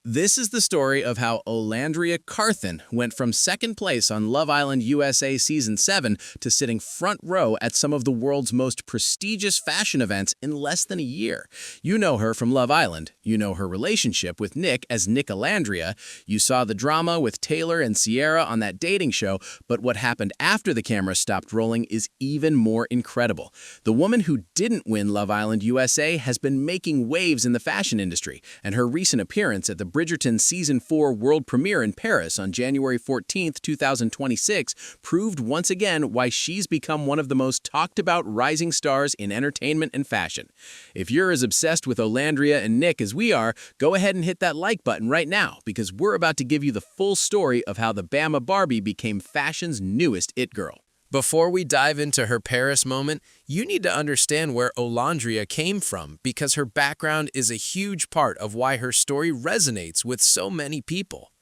This is the story of how Olandria Carthen went from second place on Love Island USA Season 7 to sitting front row at some of the world's most prestigious fashion events in less than a year. You know her from Love Island. You know her relationship with Nick as Nick Olandria. You saw the drama with Taylor and Cierra on that dating show, but what happened after the camera stopped rolling is even more incredible. The woman who didn't win Love Island USA has been making waves in the fashion industry, and her recent appearance at the Bridgerton Season 4 world premiere in Paris on January 14, 2026 proved once again why she's become one of the most talked about rising stars in entertainment and fashion. If you're as obsessed with Olandria and Nick as we are, go ahead and hit that like button right now because we're about to give you the full story of how the Bama Barbie became fashion's newest it girl. Before we dive into her Paris moment, you need to understand where Olandria came from because her background is a huge part of why her story resonates with so many people.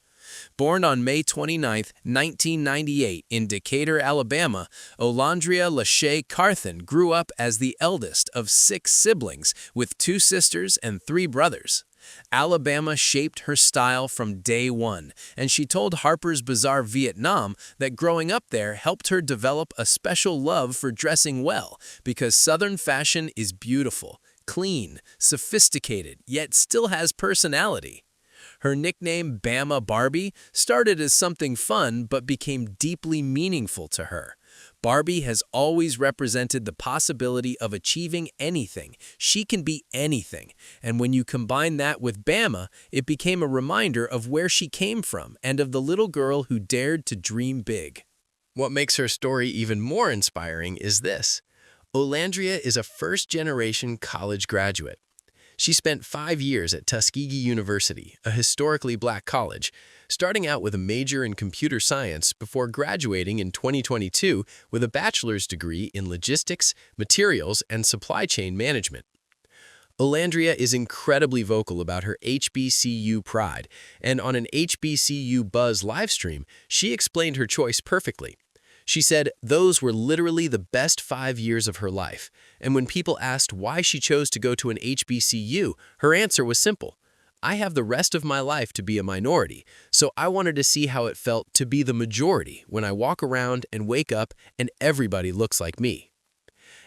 Born on May 29, 1998 in Decatur, Alabama, Olandria Carthen grew up as the eldest of 6 siblings with 2 sisters and 3 brothers. Alabama shaped her style from day one, and she told Harper's Bazaar Vietnam that growing up there helped her develop a special love for dressing well because Southern fashion is beautiful, clean, sophisticated, yet still has personality. Her nickname Bama Barbie started as something fun but became deeply meaningful to her. Barbie has always represented the possibility of achieving anything. She can be anything. And when you combine that with Bama, it became a reminder of where she came from and of the little girl who dared to dream big. What makes her story even more inspiring is this. Olandria is a first-generation college graduate. She spent 5 years at Tuskegee University, a historically black college, starting out with a major in computer science before graduating in 2022 with a bachelor's degree in logistics, materials, and supply chain management. Olandria is incredibly vocal about her HBCU pride, and on an HBCU Buzz livestream, she explained her choice perfectly. She said those were literally the best 5 years of her life, and when people asked why she chose to go to an HBCU, her answer was simple. I have the rest of my life to be a minority, so I wanted to see how it felt to be the majority when I walk around and wake up and everybody looks like me.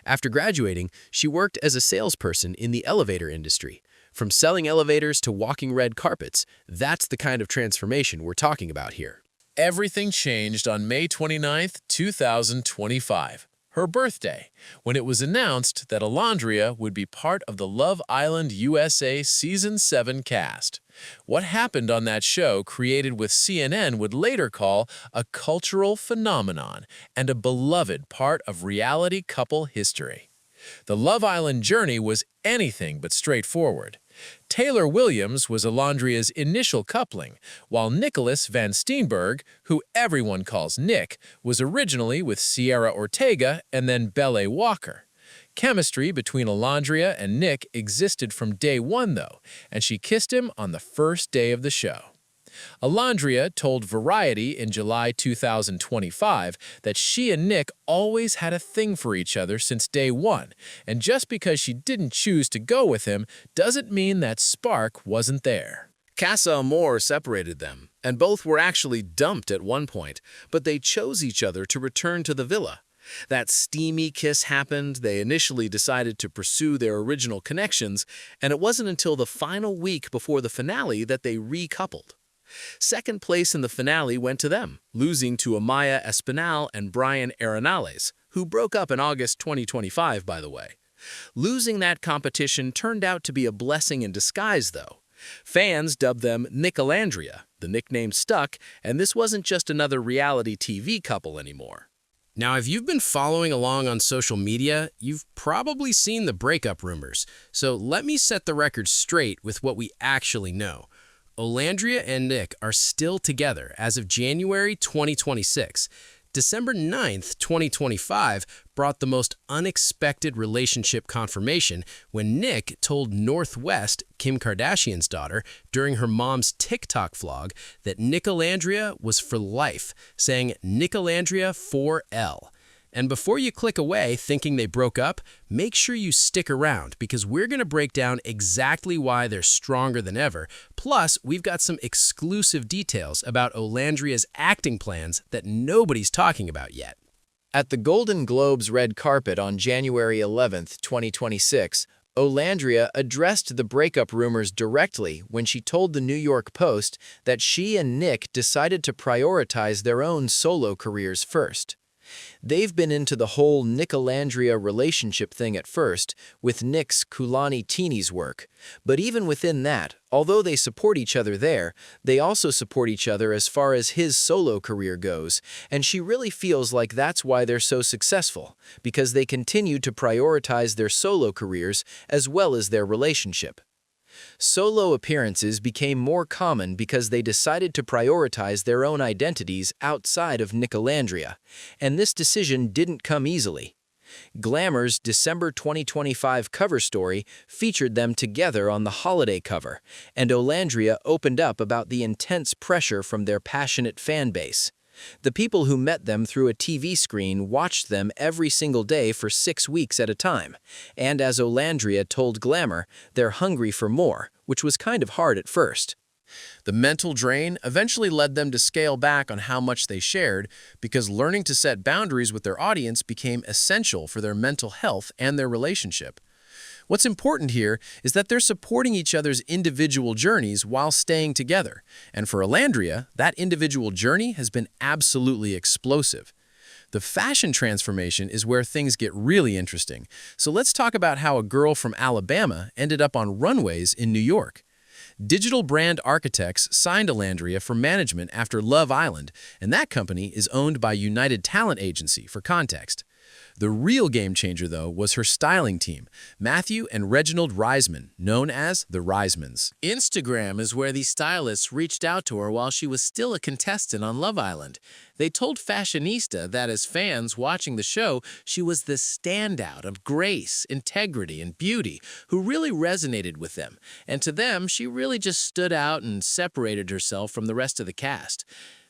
After graduating, she worked as a salesperson in the elevator industry. From selling elevators to walking red carpets, that's the kind of transformation we're talking about here. Everything changed on May 29, 2025, her birthday, when it was announced that Olandria would be part of the Love Island USA Season 7 cast. What happened on that show, created with CNN, would later call a cultural phenomenon and a beloved part of reality couple history. The Love Island journey was anything but straightforward. Taylor Williams was Olandria's initial coupling, while Nicholas Van Steenberg, who everyone calls Nick, was originally with Cierra Ortega and then Belle Walker. Chemistry between Olandria and Nick existed from day one, though, and she kissed him on the first day of the show. Olandria told Variety in July 2025 that she and Nick always had a thing for each other since day one, and just because she didn't choose to go with him doesn't mean that spark wasn't there. Casa Amor separated them, and both were actually dumped at one point, but they chose each other to return to the villa. That steamy kiss happened, they initially decided to pursue their original connections, and it wasn't until the final week before the finale that they recoupled. Second place in the finale went to them, losing to Amaya Espinal and Brian Arenales, who broke up in August 2025, by the way. Losing that competition turned out to be a blessing in disguise, though. Fans dubbed them Nick Olandria. The nickname stuck, and this wasn't just another reality TV couple anymore. Now, if you've been following along on social media, you've probably seen the breakup rumors, so let me set the record straight with what we actually know. Olandria and Nick are still together as of January 2026. December 9th, 2025 brought the most unexpected relationship confirmation when Nick told Northwest, Kim Kardashian's daughter, during her mom's TikTok vlog that Nick Olandria was for life, saying Nick Olandria 4L. And before you click away thinking they broke up, make sure you stick around because we're going to break down exactly why they're stronger than ever. Plus, we've got some exclusive details about Olandria's acting plans that nobody's talking about yet. At the Golden Globes red carpet on January 11, 2026, Olandria addressed the breakup rumors directly when she told the New York Post that she and Nick decided to prioritize their own solo careers first. They've been into the whole Nick-Olandria relationship thing at first, with Nick's Kulani Teenies work. But even within that, although they support each other there, they also support each other as far as his solo career goes, and she really feels like that's why they're so successful, because they continue to prioritize their solo careers as well as their relationship. Solo appearances became more common because they decided to prioritize their own identities outside of Nick-Olandria, and this decision didn't come easily. Glamour's December 2025 cover story featured them together on the holiday cover, and Olandria opened up about the intense pressure from their passionate fan base. The people who met them through a TV screen watched them every single day for 6 weeks at a time, and as Olandria told Glamour, they're hungry for more, which was kind of hard at first. The mental drain eventually led them to scale back on how much they shared because learning to set boundaries with their audience became essential for their mental health and their relationship. What's important here is that they're supporting each other's individual journeys while staying together, and for Olandria, that individual journey has been absolutely explosive. The fashion transformation is where things get really interesting, so let's talk about how a girl from Alabama ended up on runways in New York. Digital brand architects signed Olandria for management after Love Island, and that company is owned by United Talent Agency, for context. The real game changer, though, was her styling team, Matthew and Reginald Reisman, known as the Reismans. Instagram is where these stylists reached out to her while she was still a contestant on Love Island. They told Fashionista that as fans watching the show, she was the standout of grace, integrity, and beauty who really resonated with them. And to them, she really just stood out and separated herself from the rest of the cast.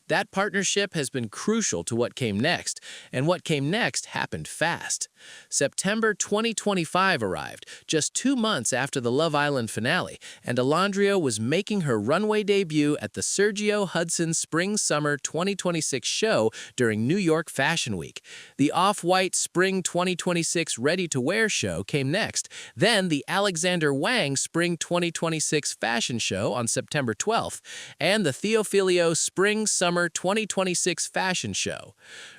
That partnership has been crucial to what came next, and what came next happened fast. September 2025 arrived, just 2 months after the Love Island finale, and Olandria was making her runway debut at the Sergio Hudson Spring-Summer 2026 show during New York Fashion Week. The Off-White Spring 2026 Ready-to-Wear show came next, then the Alexander Wang Spring 2026 fashion show on September 12th, and the Theophilio Spring-Summer 2026 fashion show.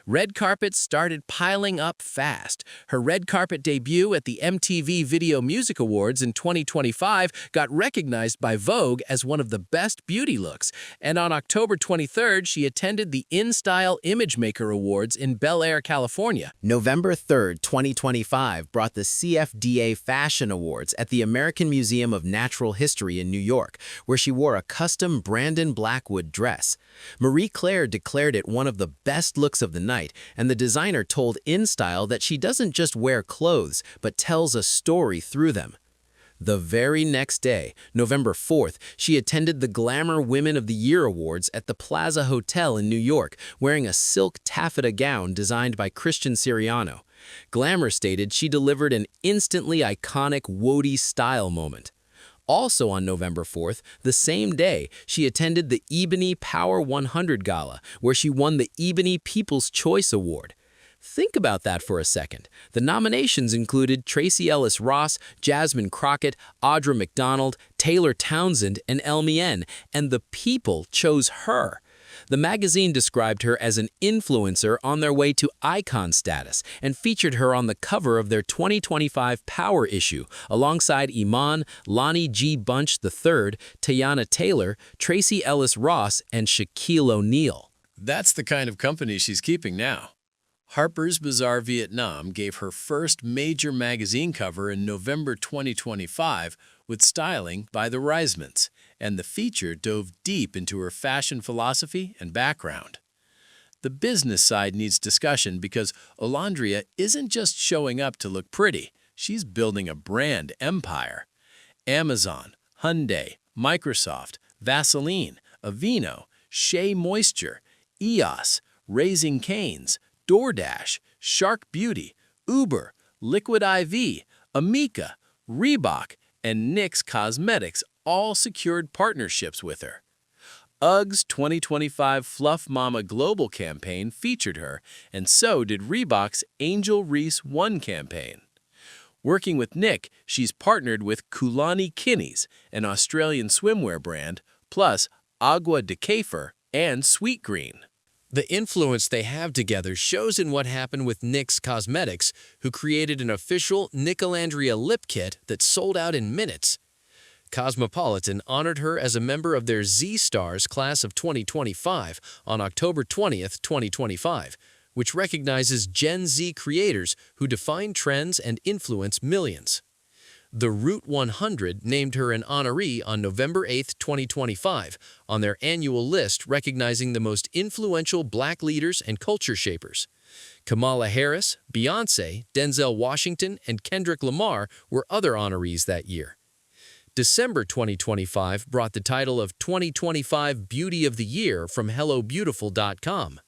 Red carpets started piling up fast. Her red carpet debut at the MTV Video Music Awards in 2025 got recognized by Vogue as one of the best beauty looks, and on October 23rd, she attended the InStyle Imagemaker Awards in Bel Air, California. November 3rd, 2025 brought the CFDA Fashion Awards at the American Museum of Natural History in New York, where she wore a custom Brandon Blackwood dress. Marie Claire declared it one of the best looks of the night, and the designer told InStyle that she doesn't just wear clothes, but tells a story through them. The very next day, November 4th, she attended the Glamour Women of the Year Awards at the Plaza Hotel in New York, wearing a silk taffeta gown designed by Christian Siriano. Glamour stated she delivered an instantly iconic Wody style moment. Also on November 4th, the same day, she attended the Ebony Power 100 Gala, where she won the Ebony People's Choice Award. Think about that for a second. The nominations included Tracee Ellis Ross, Jasmine Crockett, Audra McDonald, Taylor Townsend, and Elmienne, and the people chose her. The magazine described her as an influencer on their way to icon status and featured her on the cover of their 2025 Power issue alongside Iman, Lonnie G. Bunch III, Teyana Taylor, Tracee Ellis Ross, and Shaquille O'Neal. That's the kind of company she's keeping now. Harper's Bazaar Vietnam gave her first major magazine cover in November 2025 with styling by the Reismans, and the feature dove deep into her fashion philosophy and background. The business side needs discussion because Olandria isn't just showing up to look pretty, she's building a brand empire. Amazon, Hyundai, Microsoft, Vaseline, Aveeno, Shea Moisture, EOS, Raising Cane's, DoorDash, Shark Beauty, Uber, Liquid IV, Amica, Reebok, and NYX Cosmetics all secured partnerships with her. UGG's 2025 Fluff Mama Global campaign featured her, and so did Reebok's Angel Reese 1 campaign. Working with Nick, she's partnered with Kulani Kinnies, an Australian swimwear brand, plus Agua Decatur and Sweet Green. The influence they have together shows in what happened with NYX Cosmetics, who created an official Olandria lip kit that sold out in minutes. Cosmopolitan honored her as a member of their Z-Stars class of 2025 on October 20th, 2025, which recognizes Gen Z creators who define trends and influence millions. The Root 100 named her an honoree on November 8, 2025, on their annual list recognizing the most influential Black leaders and culture shapers. Kamala Harris, Beyoncé, Denzel Washington, and Kendrick Lamar were other honorees that year. December 2025 brought the title of 2025 Beauty of the Year from HelloBeautiful.com.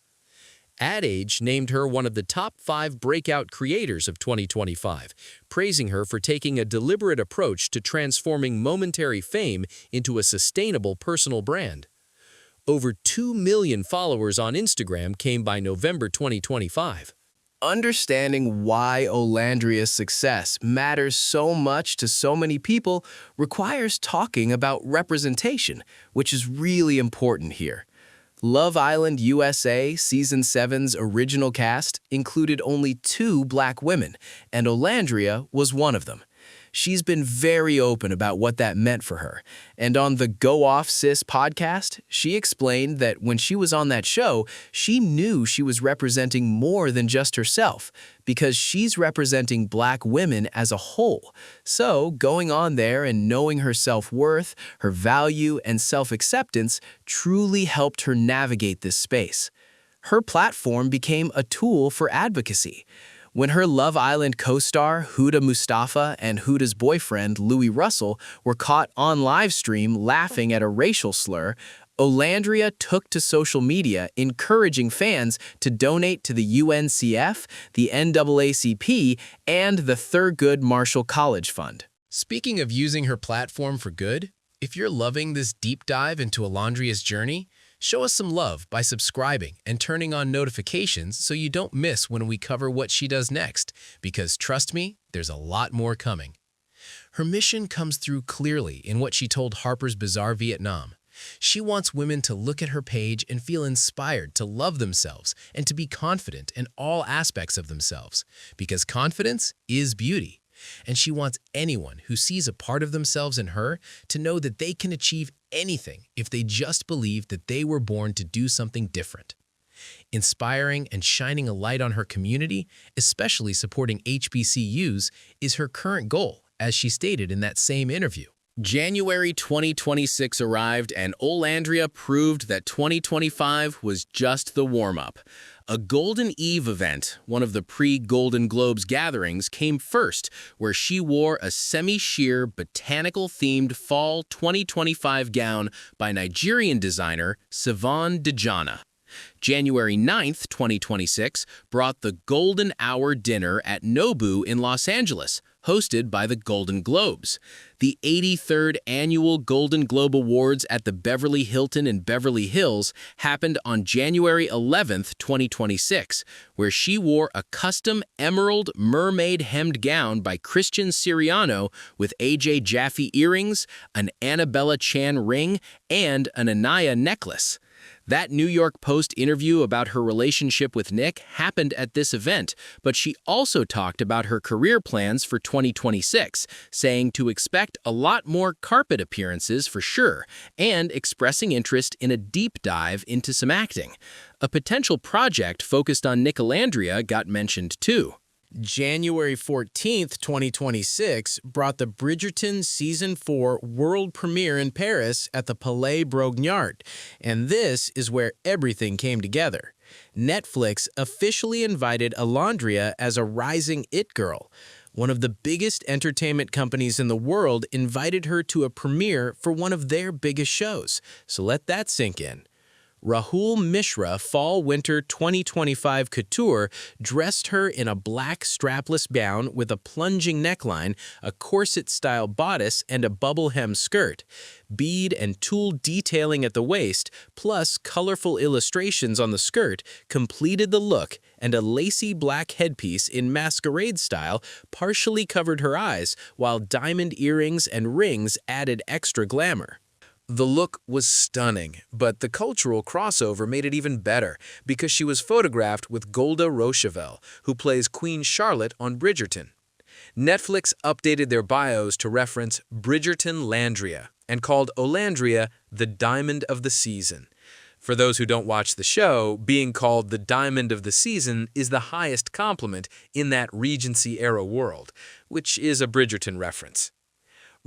Ad Age named her one of the top 5 breakout creators of 2025, praising her for taking a deliberate approach to transforming momentary fame into a sustainable personal brand. Over 2 million followers on Instagram came by November 2025. Understanding why Olandria's success matters so much to so many people requires talking about representation, which is really important here. Love Island USA Season 7's original cast included only 2 Black women, and Olandria was one of them. She's been very open about what that meant for her, and on the Go Off Sis podcast, she explained that when she was on that show, she knew she was representing more than just herself, because she's representing Black women as a whole. So going on there and knowing her self-worth, her value, and self-acceptance truly helped her navigate this space. Her platform became a tool for advocacy. When her Love Island co-star Huda Mustafa and Huda's boyfriend Louis Russell were caught on live stream laughing at a racial slur, Olandria took to social media encouraging fans to donate to the UNCF, the NAACP, and the Thurgood Marshall College Fund. Speaking of using her platform for good, if you're loving this deep dive into Olandria's journey, show us some love by subscribing and turning on notifications so you don't miss when we cover what she does next, because trust me, there's a lot more coming. Her mission comes through clearly in what she told Harper's Bazaar Vietnam. She wants women to look at her page and feel inspired to love themselves and to be confident in all aspects of themselves, because confidence is beauty. And she wants anyone who sees a part of themselves in her to know that they can achieve anything if they just believe that they were born to do something different. Inspiring and shining a light on her community, especially supporting HBCUs, is her current goal, as she stated in that same interview. January 2026 arrived and Olandria proved that 2025 was just the warm-up. A Golden Eve event, one of the pre-Golden Globes gatherings, came first, where she wore a semi-sheer, botanical-themed fall 2025 gown by Nigerian designer Sivan Dejana. January 9th, 2026, brought the Golden Hour Dinner at Nobu in Los Angeles, hosted by the Golden Globes. The 83rd Annual Golden Globe Awards at the Beverly Hilton in Beverly Hills happened on January 11th, 2026, where she wore a custom emerald mermaid hemmed gown by Christian Siriano with AJ Jaffe earrings, an Annabella Chan ring, and an Anaya necklace. That New York Post interview about her relationship with Nick happened at this event, but she also talked about her career plans for 2026, saying to expect a lot more carpet appearances for sure, and expressing interest in a deep dive into some acting. A potential project focused on Nick Olandria got mentioned too. January 14th, 2026 brought the Bridgerton Season 4 world premiere in Paris at the Palais Brongniart, and this is where everything came together. Netflix officially invited Olandria as a rising it girl. One of the biggest entertainment companies in the world invited her to a premiere for one of their biggest shows, so let that sink in. Rahul Mishra Fall-Winter 2025 Couture dressed her in a black strapless gown with a plunging neckline, a corset-style bodice, and a bubble hem skirt. Bead and tulle detailing at the waist, plus colorful illustrations on the skirt, completed the look, and a lacy black headpiece in masquerade style partially covered her eyes, while diamond earrings and rings added extra glamour. The look was stunning, but the cultural crossover made it even better because she was photographed with Golda Rochevelle, who plays Queen Charlotte on Bridgerton. Netflix updated their bios to reference Bridgerton Landria and called Olandria the Diamond of the Season. For those who don't watch the show, being called the Diamond of the Season is the highest compliment in that Regency-era world, which is a Bridgerton reference.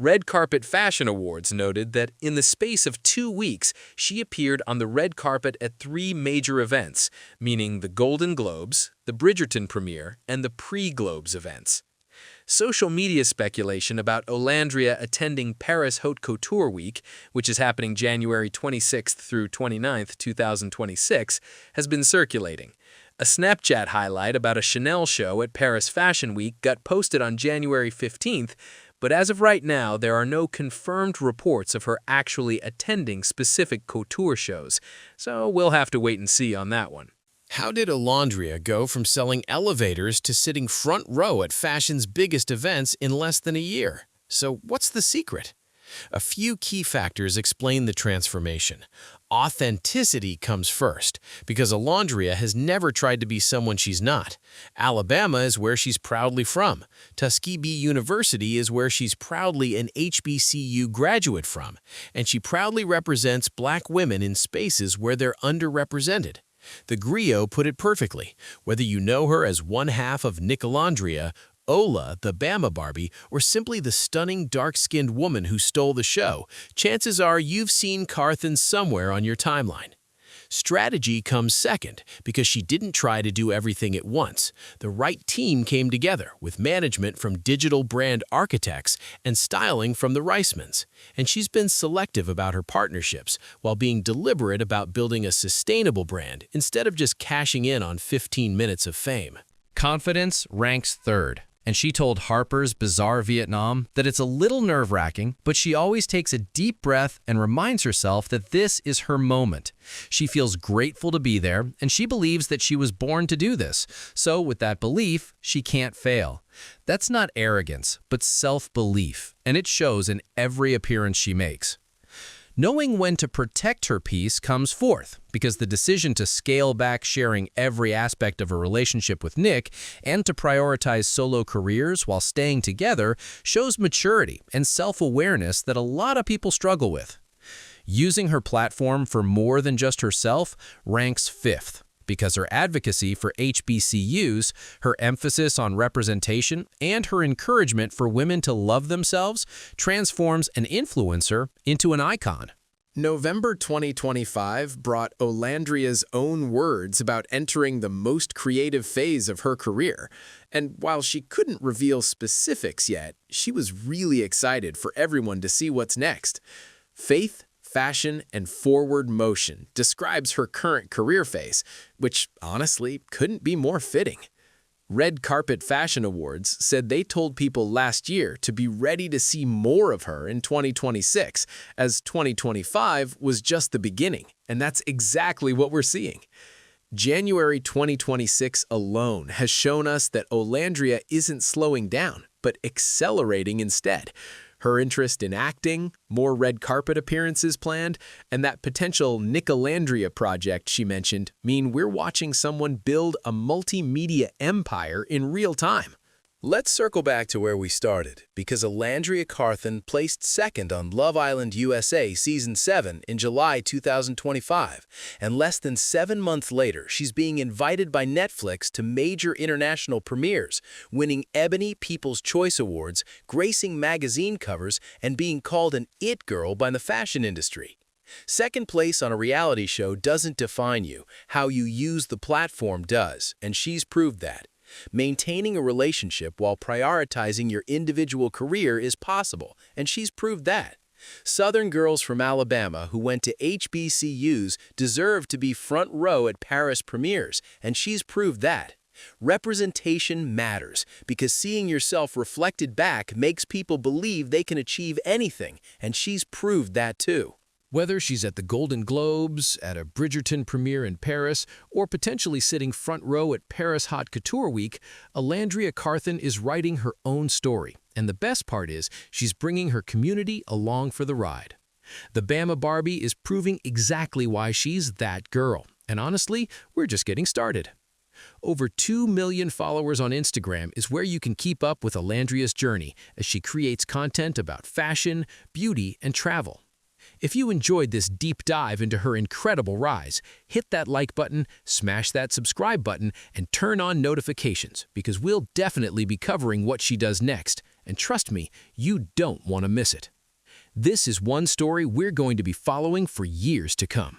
Red Carpet Fashion Awards noted that in the space of 2 weeks, she appeared on the red carpet at 3 major events, meaning the Golden Globes, the Bridgerton premiere, and the pre-Globes events. Social media speculation about Olandria attending Paris Haute Couture Week, which is happening January 26th through 29th, 2026, has been circulating. A Snapchat highlight about a Chanel show at Paris Fashion Week got posted on January 15th, but as of right now, there are no confirmed reports of her actually attending specific couture shows, so we'll have to wait and see on that one. How did Olandria go from selling elevators to sitting front row at fashion's biggest events in less than a year? So what's the secret? A few key factors explain the transformation. Authenticity comes first, because Olandria has never tried to be someone she's not. Alabama is where she's proudly from. Tuskegee University is where she's proudly an HBCU graduate from, and she proudly represents Black women in spaces where they're underrepresented. The griot put it perfectly. Whether you know her as one half of Nick Olandria, Ola, the Bama Barbie, or simply the stunning dark-skinned woman who stole the show, chances are you've seen Carthen somewhere on your timeline. Strategy comes second, because she didn't try to do everything at once. The right team came together, with management from digital brand architects and styling from the Reismans. And she's been selective about her partnerships, while being deliberate about building a sustainable brand instead of just cashing in on 15 minutes of fame. Confidence ranks third. And she told Harper's Bazaar Vietnam that it's a little nerve-wracking, but she always takes a deep breath and reminds herself that this is her moment. She feels grateful to be there, and she believes that she was born to do this. So with that belief, she can't fail. That's not arrogance, but self-belief, and it shows in every appearance she makes. Knowing when to protect her peace comes fourth, because the decision to scale back sharing every aspect of her relationship with Nick and to prioritize solo careers while staying together shows maturity and self-awareness that a lot of people struggle with. Using her platform for more than just herself ranks fifth, because her advocacy for HBCUs, her emphasis on representation, and her encouragement for women to love themselves transforms an influencer into an icon. November 2025 brought Olandria's own words about entering the most creative phase of her career. And while she couldn't reveal specifics yet, she was really excited for everyone to see what's next. Faith, fashion, and forward motion describes her current career phase, which honestly couldn't be more fitting. Red Carpet Fashion Awards said they told people last year to be ready to see more of her in 2026, as 2025 was just the beginning, and that's exactly what we're seeing. January 2026 alone has shown us that Olandria isn't slowing down, but accelerating instead. Her interest in acting, more red carpet appearances planned, and that potential Nick Olandria project she mentioned mean we're watching someone build a multimedia empire in real time. Let's circle back to where we started, because Olandria Carthen placed second on Love Island USA Season 7 in July 2025, and less than 7 months later, she's being invited by Netflix to major international premieres, winning Ebony People's Choice Awards, gracing magazine covers, and being called an it girl by the fashion industry. Second place on a reality show doesn't define you. How you use the platform does, and she's proved that. Maintaining a relationship while prioritizing your individual career is possible, and she's proved that. Southern girls from Alabama who went to HBCUs deserve to be front row at Paris premieres, and she's proved that. Representation matters because seeing yourself reflected back makes people believe they can achieve anything, and she's proved that too. Whether she's at the Golden Globes, at a Bridgerton premiere in Paris, or potentially sitting front row at Paris Haute Couture Week, Olandria Carthen is writing her own story. And the best part is, she's bringing her community along for the ride. The Bama Barbie is proving exactly why she's that girl. And honestly, we're just getting started. Over 2 million followers on Instagram is where you can keep up with Olandria's journey as she creates content about fashion, beauty, and travel. If you enjoyed this deep dive into her incredible rise, hit that like button, smash that subscribe button, and turn on notifications because we'll definitely be covering what she does next. And trust me, you don't want to miss it. This is one story we're going to be following for years to come.